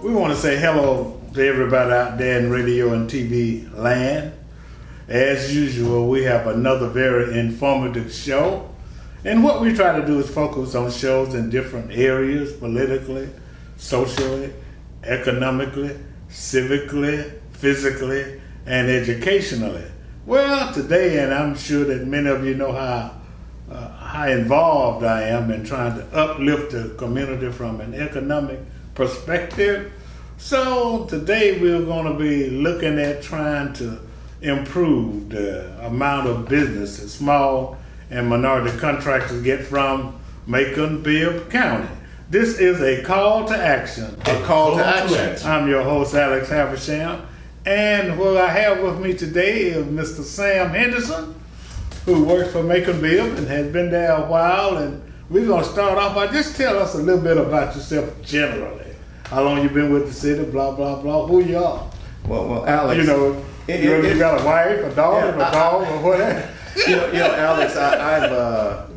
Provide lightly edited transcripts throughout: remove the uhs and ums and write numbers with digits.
We want to say hello to everybody out there in radio and TV land. As usual, we have another very informative show. And what we try to do is focus on shows in different areas, politically, socially, economically, civically, physically, and educationally. Well, today, and I'm sure that many of you know how involved I am in trying to uplift the community from an economic perspective. So today we're going to be looking at trying to improve the amount of business that small and minority contractors get from Macon-Bibb County. This is a call to action. A call to action. I'm your host, Alex Haversham, and what I have with me today is Mr. Sam Henderson, who works for Macon-Bibb and has been there a while. And we're going to start off by just tell us a little bit about yourself generally. How long you been with the city, blah, blah, blah, who you are. Well, Alex. You know, you got a wife, a daughter, a dog, or whatever. You know, Alex,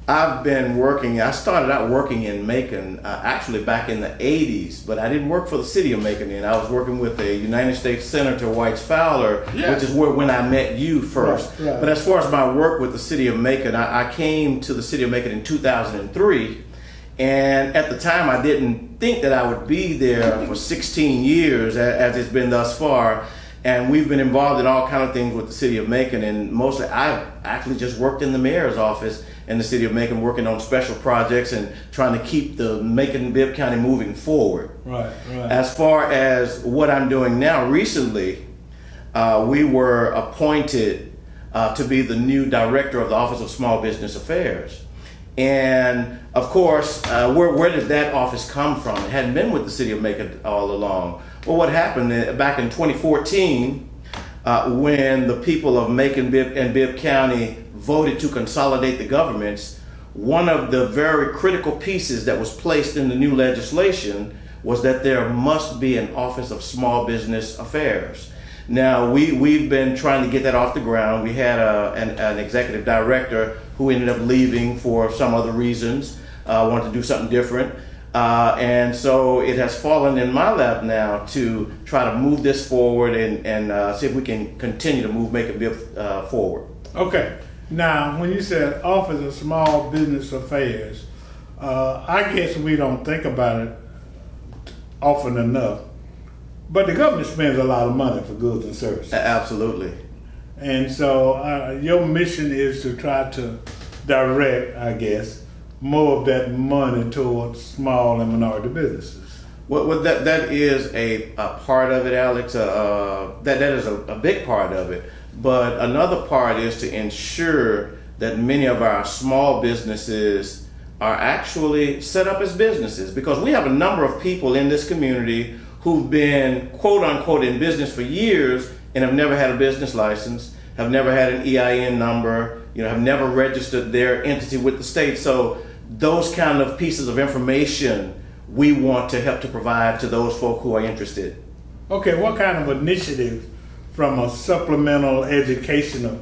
I've been working. I started out working in Macon actually back in the 80s, but I didn't work for the city of Macon then. I was working with the United States Senator White Fowler, which is when I met you first. Right. But as far as my work with the city of Macon, I came to the city of Macon in 2003. And at the time, I didn't think that I would be there for 16 years, as it's been thus far. And we've been involved in all kinds of things with the city of Macon. And mostly, I've actually just worked in the mayor's office in the city of Macon, working on special projects and trying to keep the Macon-Bibb County moving forward. Right. As far as what I'm doing now, recently, we were appointed to be the new director of the Office of Small Business Affairs. And of course, where did that office come from? It hadn't been with the city of Macon all along. Well, what happened back in 2014, when the people of Macon and Bibb County voted to consolidate the governments, one of the very critical pieces that was placed in the new legislation was that there must be an Office of Small Business Affairs. Now, we've been trying to get that off the ground. We had an executive director who ended up leaving for some other reasons, wanted to do something different. And so it has fallen in my lap now to try to move this forward and see if we can continue to move Macon-Bibb forward. Okay. Now, when you said Office of Small Business Affairs, I guess we don't think about it often enough. But the government spends a lot of money for goods and services. Absolutely. And so your mission is to try to direct, I guess, more of that money towards small and minority businesses. Well, that is a part of it, Alex. That is a big part of it. But another part is to ensure that many of our small businesses are actually set up as businesses, because we have a number of people in this community who've been quote unquote in business for years and have never had a business license, have never had an EIN number, have never registered their entity with the state. So those kind of pieces of information we want to help to provide to those folk who are interested. Okay, what kind of initiatives from a supplemental educational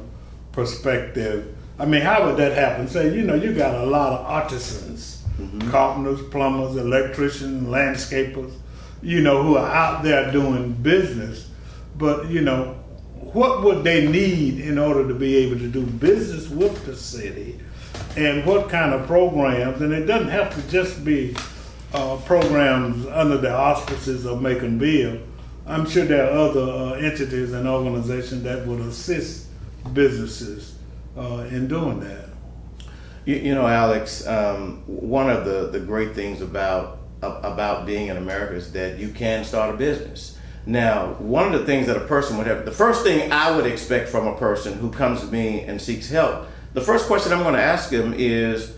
perspective? I mean, how would that happen? Say, you got a lot of artisans, carpenters, plumbers, electricians, landscapers, who are out there doing business, but, what would they need in order to be able to do business with the city, and what kind of programs? And it doesn't have to just be programs under the auspices of Macon-Bibb. I'm sure there are other entities and organizations that would assist businesses in doing that. Alex, one of the great things about being in America is that you can start a business. Now, one of the things that a person would have, the first thing I would expect from a person who comes to me and seeks help, the first question I'm going to ask them is,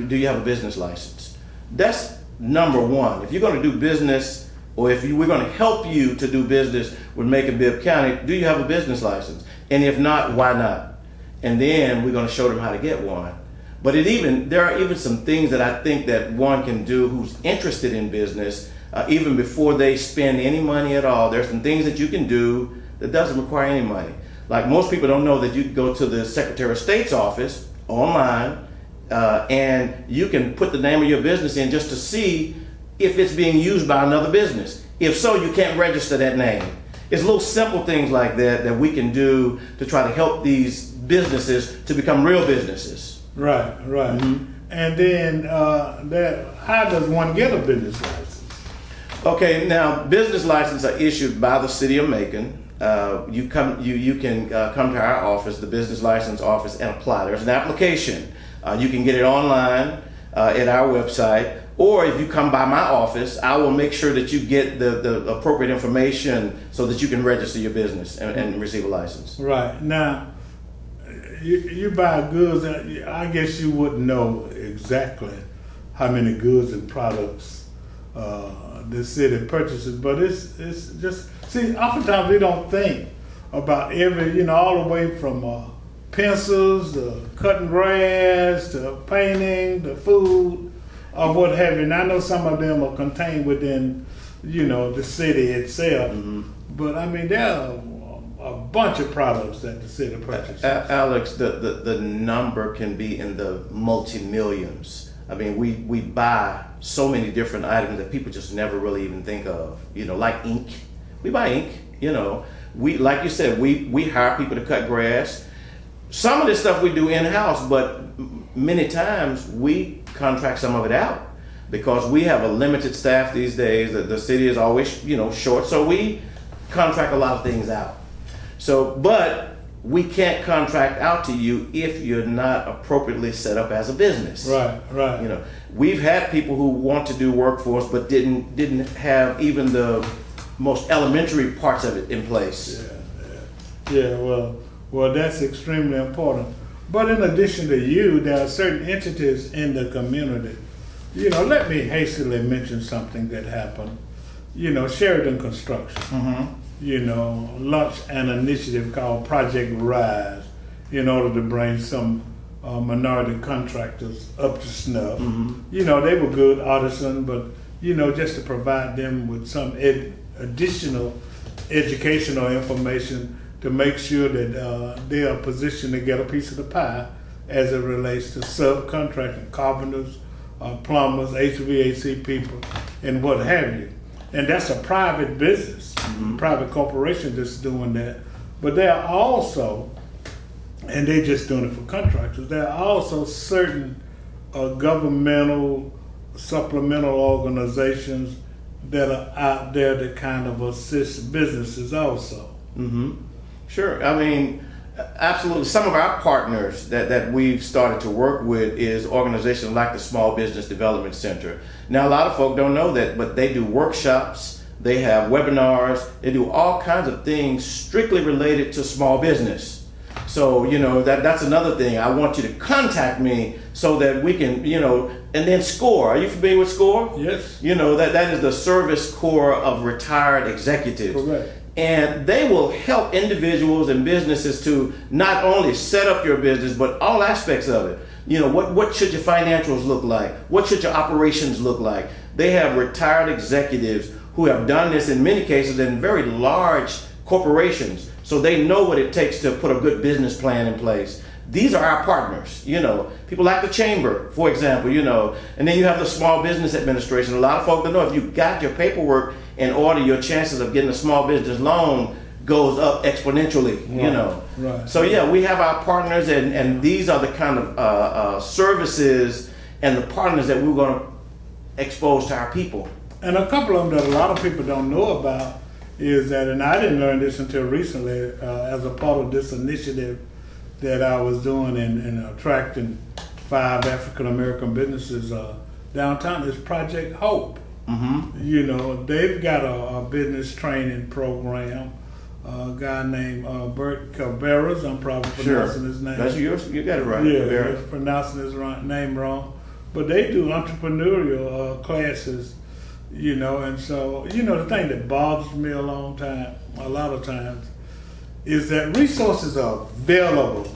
do you have a business license? That's number one. If you're going to do business, or if we're going to help you to do business with Macon-Bibb County, do you have a business license? And if not, why not? And then we're going to show them how to get one. But there are even some things that I think that one can do who's interested in business, even before they spend any money at all. There's some things that you can do that doesn't require any money. Like, most people don't know that you can go to the Secretary of State's office online and you can put the name of your business in just to see if it's being used by another business. If so, you can't register that name. It's little simple things like that that we can do to try to help these businesses to become real businesses. Right. And then how does one get a business license? Okay, now business licenses are issued by the city of Macon. You can come to our office, the business license office, and apply. There's an application. You can get it online at our website, or if you come by my office, I will make sure that you get the appropriate information so that you can register your business and receive a license. Right. Now, you buy goods, I guess you wouldn't know exactly how many goods and products the city purchases, but it's just, see, oftentimes we don't think about every, all the way from pencils to cutting grass to painting to food or what have you. And I know some of them are contained within, the city itself, but I mean, there are a bunch of products that the city purchases. Alex, the number can be in the multi-millions. I mean, we buy so many different items that people just never really even think of. Like ink. We buy ink. We, like you said, we hire people to cut grass. Some of this stuff we do in-house, but many times we contract some of it out because we have a limited staff these days. The city is always, short, so we contract a lot of things out. But we can't contract out to you if you're not appropriately set up as a business. Right. We've had people who want to do work for us but didn't have even the most elementary parts of it in place. Yeah. Well, that's extremely important. But in addition to you, there are certain entities in the community. Let me hastily mention something that happened. Sheridan Construction. Launched an initiative called Project Rise in order to bring some minority contractors up to snuff. They were good artisans, but just to provide them with some additional educational information to make sure that they are positioned to get a piece of the pie as it relates to subcontracting, carpenters, plumbers, HVAC people, and what have you. And that's a private business, private corporation that's doing that. But there are also, and they're just doing it for contractors, there are also certain governmental supplemental organizations that are out there that kind of assist businesses also. Sure. I mean, absolutely. Some of our partners that we've started to work with is organizations like the Small Business Development Center. Now, a lot of folk don't know that, but they do workshops, they have webinars, they do all kinds of things strictly related to small business. So, that's another thing. I want you to contact me so that we can, and then SCORE. Are you familiar with SCORE? Yes. That is the Service Corps of Retired Executives. Correct. And they will help individuals and businesses to not only set up your business, but all aspects of it. What should your financials look like? What should your operations look like? They have retired executives who have done this in many cases in very large corporations. So they know what it takes to put a good business plan in place. These are our partners, people like the Chamber, for example, and then you have the Small Business Administration. A lot of folks don't know if you got your paperwork in order, your chances of getting a small business loan goes up exponentially, Right. So yeah, we have our partners, and these are the kind of services and the partners that we're going to expose to our people. And a couple of them that a lot of people don't know about is that, and I didn't learn this until recently as a part of this initiative that I was doing in attracting 5 African American businesses downtown, is Project Hope. They've got a business training program. A guy named Bert Cabarrus, I'm probably pronouncing his name. That's yours. You got it right. Yeah, Cabarrus. pronouncing his name wrong. But they do entrepreneurial classes, and so, the thing that bothers me a lot of times, is that resources are available.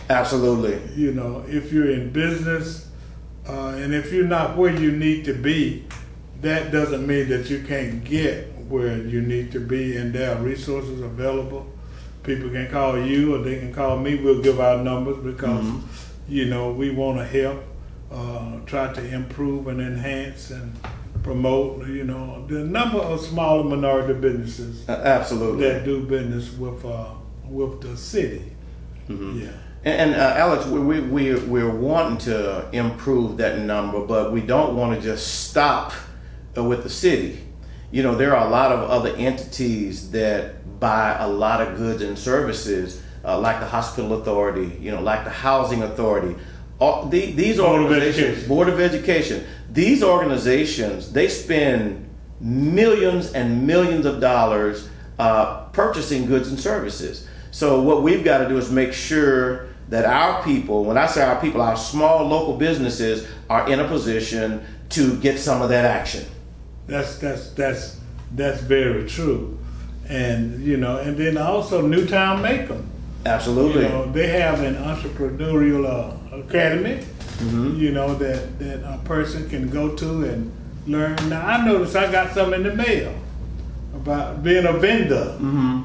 Absolutely. If you're in business, and if you're not where you need to be, that doesn't mean that you can't get where you need to be, and there are resources available. People can call you or they can call me. We'll give our numbers because, we want to help, try to improve and enhance and promote, the number of small and minority businesses Absolutely. that do business with the city. Mm-hmm. Yeah. And Alex, we're wanting to improve that number, but we don't want to just stop with the city. There are a lot of other entities that buy a lot of goods and services, like the hospital authority, like the housing authority. These organizations, Board of Education, these organizations, they spend millions and millions of dollars purchasing goods and services. So what we've got to do is make sure that our people, when I say our people, our small local businesses are in a position to get some of that action. That's very true, and and then also Newtown Macon. Absolutely. They have an entrepreneurial academy. Mm-hmm. That a person can go to and learn. Now I noticed I got something in the mail about being a vendor. Mm-hmm.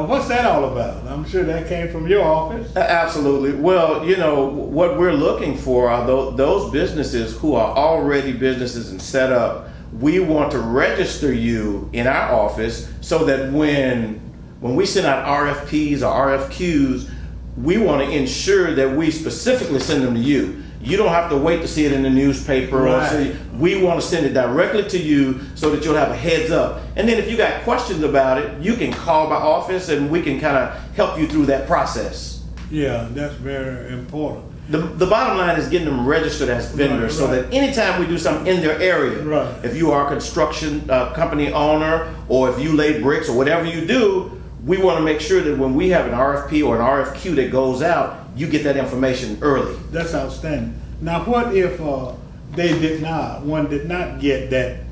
What's that all about? I'm sure that came from your office. Absolutely. Well, what we're looking for are those businesses who are already businesses and set up. We want to register you in our office so that when we send out RFPs or RFQs, we want to ensure that we specifically send them to you. You don't have to wait to see it in the newspaper. Right. We want to send it directly to you so that you'll have a heads up. And then if you got questions about it, you can call my office and we can kind of help you through that process. Yeah, that's very important. The bottom line is getting them registered as vendors, so that anytime we do something in their area, if you are a construction company owner or if you lay bricks or whatever you do, we want to make sure that when we have an RFP or an RFQ that goes out, you get that information early. That's outstanding. Now, what if one did not get that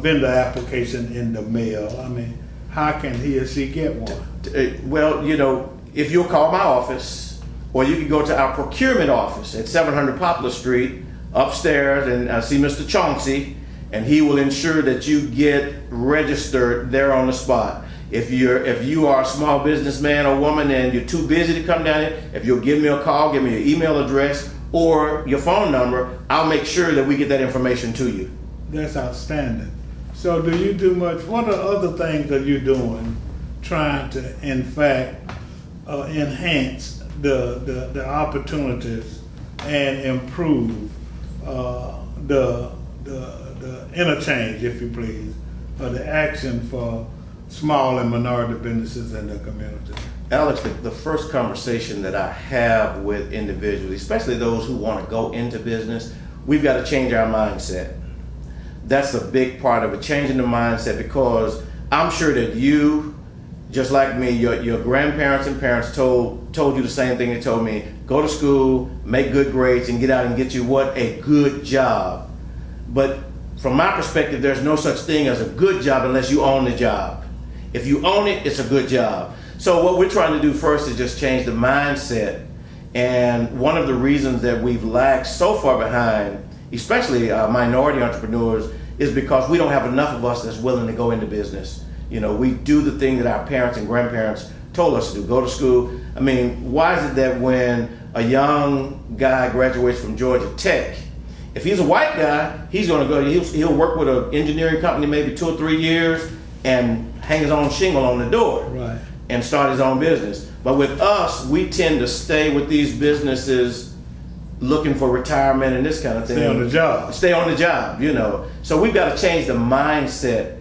vendor application in the mail? I mean, how can he or she get one? Well, if you'll call my office, or you can go to our procurement office at 700 Poplar Street upstairs and see Mr. Chauncey, and he will ensure that you get registered there on the spot. If you are a small businessman or woman and you're too busy to come down here, if you'll give me a call, give me your email address or your phone number, I'll make sure that we get that information to you. That's outstanding. So do you do much, what are other things that you're doing trying to, in fact, enhance the opportunities and improve the interchange, if you please, or the action for small and minority businesses in the community? Alex, the first conversation that I have with individuals, especially those who want to go into business, we've got to change our mindset. That's a big part of it, changing the mindset, because I'm sure that you, just like me, your grandparents and parents told you the same thing they told me. Go to school, make good grades, and get out and get you what? A good job. But from my perspective, there's no such thing as a good job unless you own the job. If you own it, it's a good job. So what we're trying to do first is just change the mindset. And one of the reasons that we've lagged so far behind, especially minority entrepreneurs, is because we don't have enough of us that's willing to go into business. We do the thing that our parents and grandparents told us to do, go to school. I mean, why is it that when a young guy graduates from Georgia Tech, if he's a white guy, he's going to go, he'll work with an engineering company maybe 2 or 3 years and hang his own shingle on the door, right, and start his own business. But with us, we tend to stay with these businesses looking for retirement and this kind of thing. Stay on the job. Stay on the job, So we've got to change the mindset.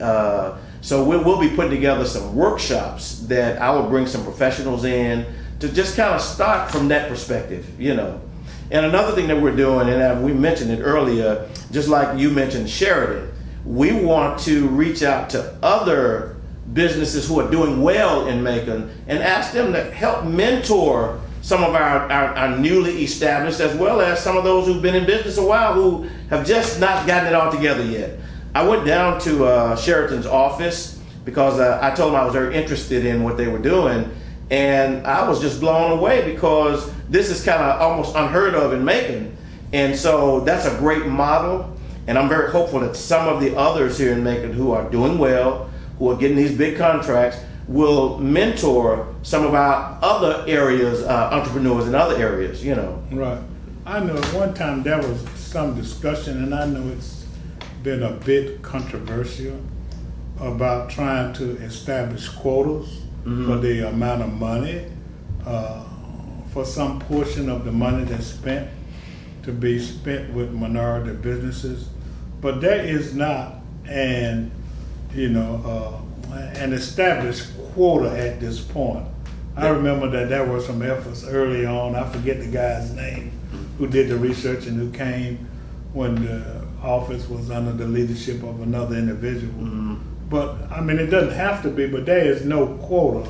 So we'll be putting together some workshops that I will bring some professionals in to just kind of start from that perspective, And another thing that we're doing, and we mentioned it earlier, just like you mentioned Sheridan, we want to reach out to other businesses who are doing well in Macon and ask them to help mentor some of our newly established, as well as some of those who've been in business a while who have just not gotten it all together yet. I went down to Sheraton's office because I told them I was very interested in what they were doing, and I was just blown away because this is kind of almost unheard of in Macon. And so that's a great model, and I'm very hopeful that some of the others here in Macon who are doing well, who are getting these big contracts, will mentor some of our other areas, entrepreneurs in other areas, Right. I know at one time there was some discussion, and I know it's been a bit controversial about trying to establish quotas for the amount of money, for some portion of the money that's spent to be spent with minority businesses. But there is not an established quota at this point. I remember that there were some efforts early on. I forget the guy's name who did the research and who came when the office was under the leadership of another individual. But I mean, it doesn't have to be, but there is no quota.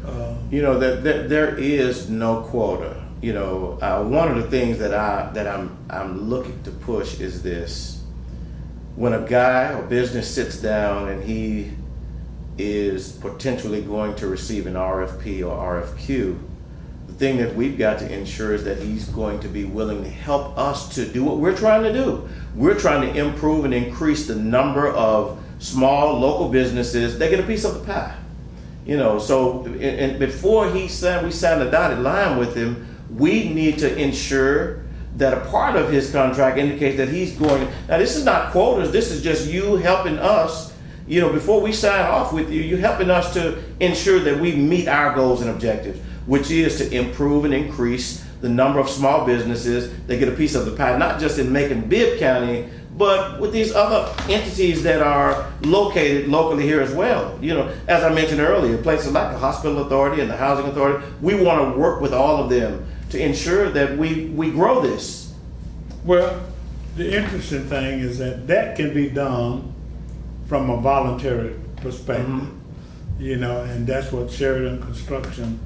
That there is no quota. One of the things that I'm looking to push is this: when a guy or business sits down and he is potentially going to receive an RFP or RFQ, the thing that we've got to ensure is that he's going to be willing to help us to do what we're trying to do. We're trying to improve and increase the number of small local businesses that get a piece of the pie. So and before we signed a dotted line with him, we need to ensure that a part of his contract indicates that he's going. Now, this is not quotas. This is just you helping us. Before we sign off with you, you're helping us to ensure that we meet our goals and objectives, which is to improve and increase the number of small businesses that get a piece of the pie, not just in Macon-Bibb County, but with these other entities that are located locally here as well. As I mentioned earlier, places like the Hospital Authority and the Housing Authority, we want to work with all of them to ensure that we grow this. Well, the interesting thing is that can be done from a voluntary perspective, and that's what Sheridan Construction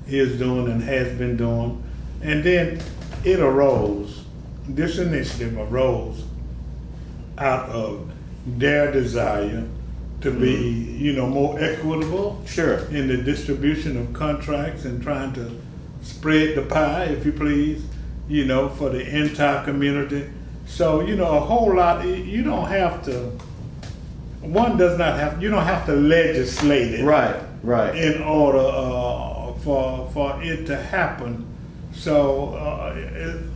is doing and has been doing. And then this initiative arose out of their desire to be, more equitable in the distribution of contracts and trying to spread the pie, if you please, for the entire community. So, a whole lot, you don't have to legislate it. Right. In order for it to happen. So,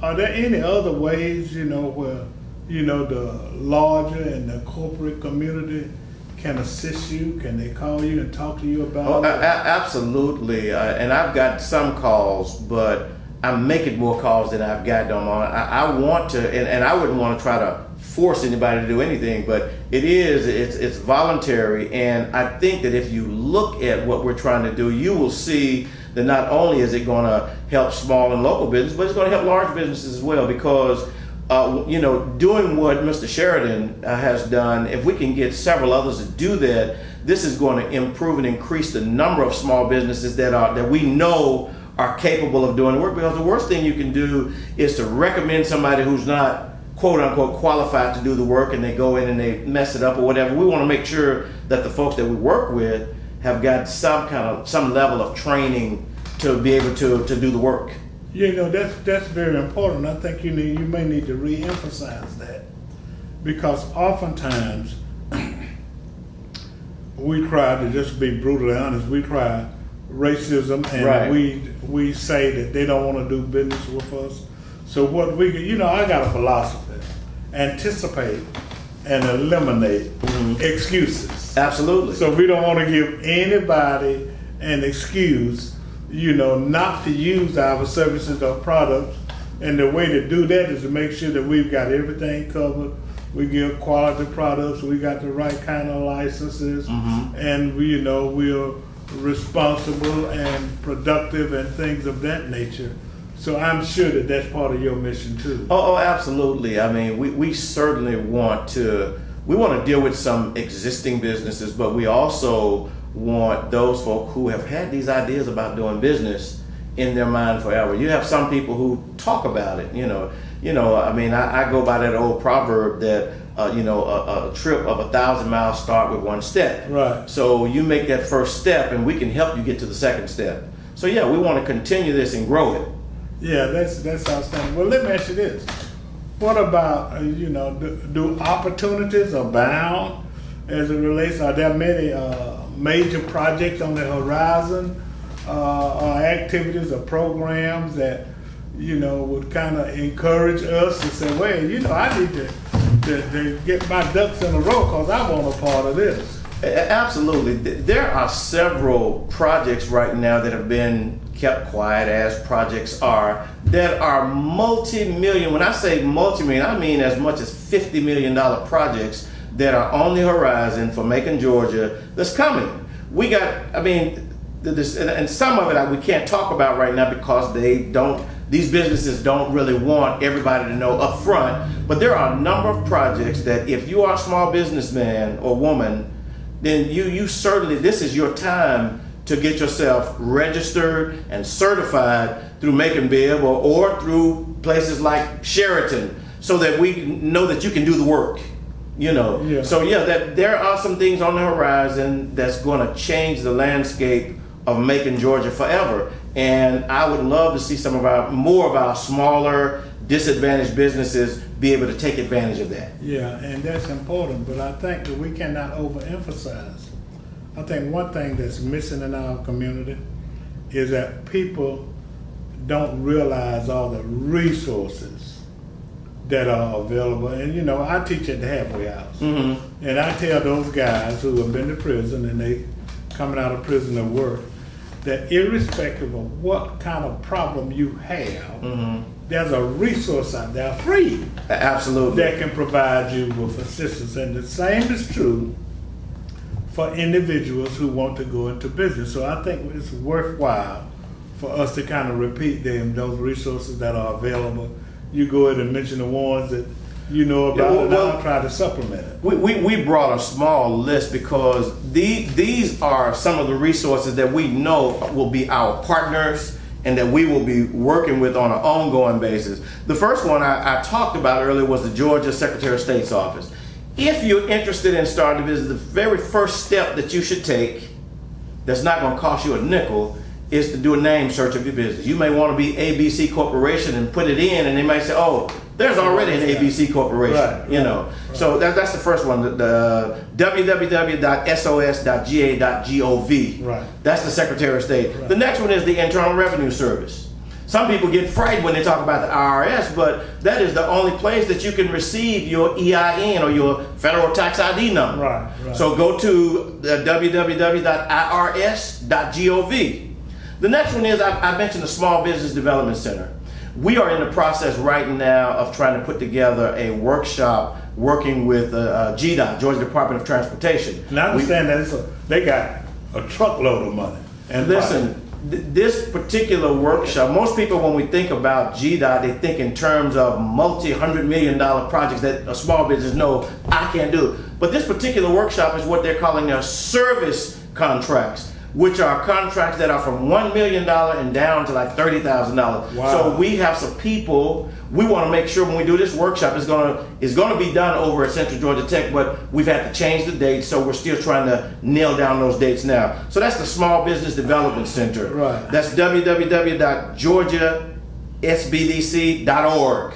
are there any other ways, where, the larger and the corporate community can assist you? Can they call you and talk to you about it? Absolutely. And I've got some calls, but I'm making more calls than I've got them on. I want to, and I wouldn't want to try to force anybody to do anything, but it's voluntary. And I think that if you look at what we're trying to do, you will see that not only is it going to help small and local business, but it's going to help large businesses as well, because doing what Mr. Sheridan has done, if we can get several others to do that, this is going to improve and increase the number of small businesses that we know are capable of doing the work. Because the worst thing you can do is to recommend somebody who's not quote unquote qualified to do the work, and they go in and they mess it up or whatever. We want to make sure that the folks that we work with have got some level of training to be able to do the work. That's very important. I think you may need to re-emphasize that, because oftentimes we try to, just be brutally honest, we try racism, and we say that they don't want to do business with us. So what I got a philosophy: anticipate and eliminate excuses. Absolutely. So we don't want to give anybody an excuse, not to use our services or products. And the way to do that is to make sure that we've got everything covered. We give quality products. We got the right kind of licenses, and we're responsible and productive and things of that nature. So I'm sure that that's part of your mission too. Oh, absolutely. I mean, we certainly want to deal with some existing businesses, but we also want those folk who have had these ideas about doing business in their mind forever. You have some people who talk about it, I mean, I go by that old proverb that, a trip of 1,000 miles start with one step. Right. So you make that first step and we can help you get to the second step. So yeah, we want to continue this and grow it. Yeah, that's outstanding. Well, let me ask you this. What about, do opportunities abound as it relates? Are there many major projects on the horizon, or activities or programs that, would kind of encourage us to say, well, I need to to get my ducks in a row because I want a part of this. Absolutely. There are several projects right now that have been kept quiet, as projects are, that are multi-million. When I say multi-million, I mean as much as $50 million projects that are on the horizon for Macon, Georgia, that's coming. We got, I mean, this, and some of it we can't talk about right now because these businesses don't really want everybody to know up front, but there are a number of projects that if you are a small businessman or woman, then you certainly, this is your time to get yourself registered and certified through Make and Bib or through places like Sheraton, so that we know that you can do the work. Yeah. So that there are some things on the horizon that's going to change the landscape of Macon, Georgia forever. And I would love to see more of our smaller, disadvantaged businesses be able to take advantage of that. Yeah, and that's important, but I think that we cannot overemphasize. I think one thing that's missing in our community is that people don't realize all the resources that are available. And I teach at the halfway house. Mm-hmm. And I tell those guys who have been to prison and they coming out of prison to work, that irrespective of what kind of problem you have, mm-hmm. there's a resource out there free. Absolutely. That can provide you with assistance. And the same is true for individuals who want to go into business. So I think it's worthwhile for us to kind of repeat those resources that are available. You go ahead and mention the ones that you know about, and I'll try to supplement it. We brought a small list because these are some of the resources that we know will be our partners and that we will be working with on an ongoing basis. The first one I talked about earlier was the Georgia Secretary of State's office. If you're interested in starting a business, the very first step that you should take, that's not going to cost you a nickel, is to do a name search of your business. You may want to be ABC Corporation and put it in, and they might say, oh, there's already an ABC Corporation, Right. So that's the first one, the www.sos.ga.gov. Right. That's the Secretary of State. Right. The next one is the Internal Revenue Service. Some people get frightened when they talk about the IRS, but that is the only place that you can receive your EIN or your federal tax ID number. Right. So go to www.irs.gov. The next one is, I mentioned the Small Business Development Center. We are in the process right now of trying to put together a workshop working with GDOT, Georgia Department of Transportation. And I understand that they got a truckload of money. And listen, this particular workshop, most people when we think about GDOT, they think in terms of multi-$100 million projects that a small business know I can't do. But this particular workshop is what they're calling their service contracts, which are contracts that are from $1 million and down to like $30,000. Wow. So we have some people, we want to make sure when we do this workshop, it's going to be done over at Central Georgia Tech, but we've had to change the date, so we're still trying to nail down those dates now. So that's the Small Business Development Center. Right. That's www.georgiasbdc.org.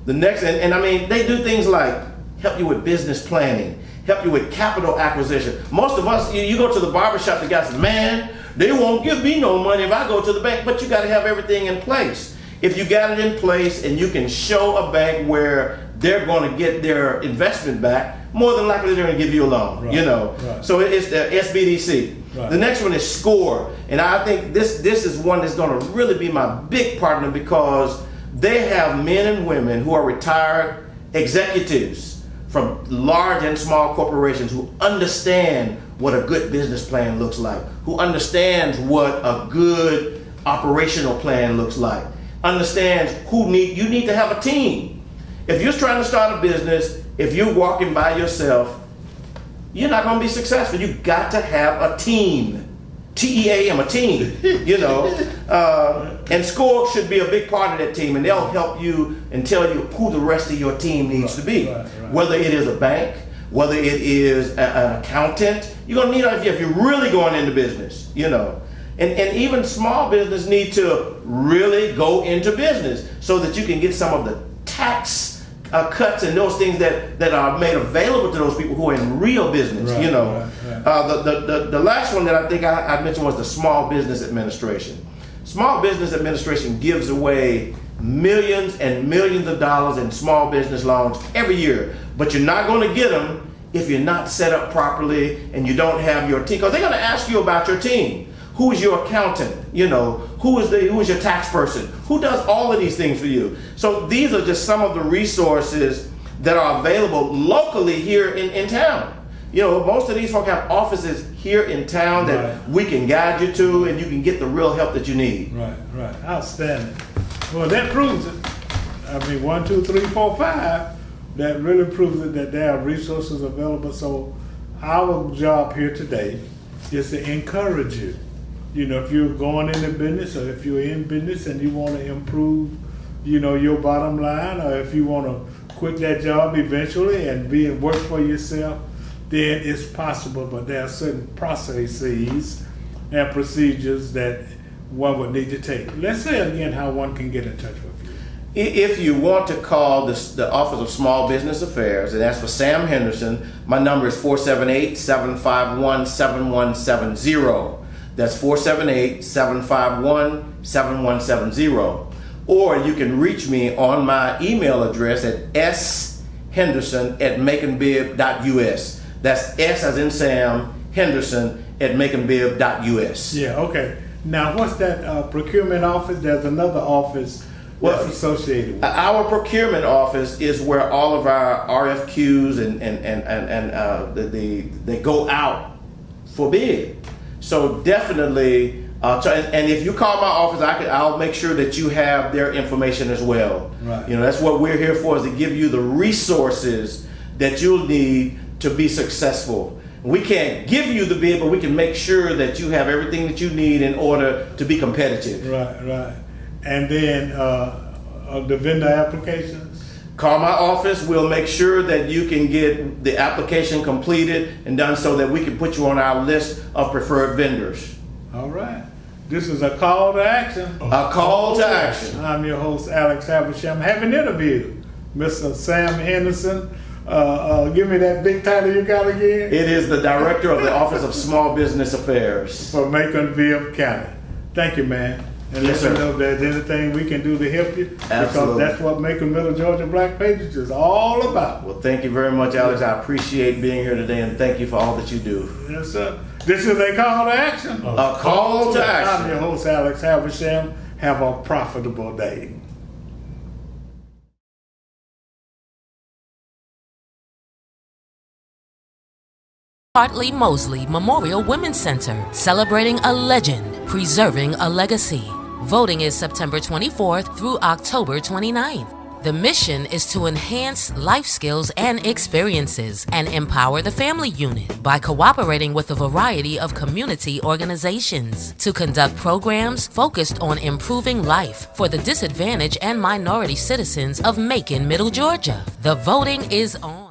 The next, and I mean, they do things like help you with business planning, help you with capital acquisition. Most of us, you go to the barbershop, the guy says, man, they won't give me no money if I go to the bank, but you got to have everything in place. If you got it in place and you can show a bank where they're going to get their investment back, more than likely they're going to give you a loan, Right. Right. So it's the SBDC. Right. The next one is SCORE. And I think this is one that's going to really be my big partner because they have men and women who are retired executives from large and small corporations who understand what a good business plan looks like, who understands what a good operational plan looks like, understands you need to have a team. If you're trying to start a business, if you're walking by yourself, you're not going to be successful. You got to have a team. TEAM, a team, and SCORE should be a big part of that team, and they'll help you and tell you who the rest of your team needs to be. Right. Whether it is a bank, whether it is an accountant, you're gonna need if you're really going into business, And even small business need to really go into business so that you can get some of the tax cuts and those things that are made available to those people who are in real business, Right. The last one that I think I mentioned was the Small Business Administration. Small Business Administration gives away millions and millions of dollars in small business loans every year. But you're not going to get them if you're not set up properly and you don't have your team. Because they're going to ask you about your team. Who is your accountant? You know, who is your tax person? Who does all of these things for you? So these are just some of the resources that are available locally here in town. You know, most of these folks have offices here in town that we can guide you to, and you can get the real help that you need. Right. Outstanding. Well, that proves it. I mean, 1, 2, 3, 4, 5. That really proves it that there are resources available. So our job here today is to encourage you. You know, if you're going into business, or if you're in business and you want to improve, you know, your bottom line, or if you want to quit that job eventually and work for yourself, then it's possible. But there are certain processes and procedures that one would need to take. Let's say again how one can get in touch with you. If you want to call the Office of Small Business Affairs, and that's for Sam Henderson, my number is 478-751-7170. That's 478-751-7170. Or you can reach me on my email address at shenderson@maconbib.us. That's S as in Sam, Henderson @maconbib.us. Yeah, okay. Now, what's that procurement office? There's another office that's associated with it. Our procurement office is where all of our RFQs and they go out for bid. So definitely, and if you call my office, I'll make sure that you have their information as well. Right. You know, that's what we're here for, is to give you the resources that you'll need to be successful. We can't give you the bid, but we can make sure that you have everything that you need in order to be competitive. Right. And then the vendor applications? Call my office. We'll make sure that you can get the application completed and done so that we can put you on our list of preferred vendors. All right. This is a call to action. A call to action. I'm your host, Alex Habersham. Having interviewed Mr. Sam Henderson. Give me that big title you got again. It is the Director of the Office of Small Business Affairs for Macon-Bibb County. Thank you, man. And Yes, let me sir. know if there's anything we can do to help you. Absolutely. Because that's what Macon Middle Georgia Black Pages is all about. Well, thank you very much, Alex. I appreciate being here today, and thank you for all that you do. Yes, sir. This is a call to action. A call to action. I'm your host, Alex Habersham. Have a profitable day. Hartley Mosley Memorial Women's Center, celebrating a legend, preserving a legacy. Voting is September 24th through October 29th. The mission is to enhance life skills and experiences and empower the family unit by cooperating with a variety of community organizations to conduct programs focused on improving life for the disadvantaged and minority citizens of Macon, Middle Georgia. The voting is on.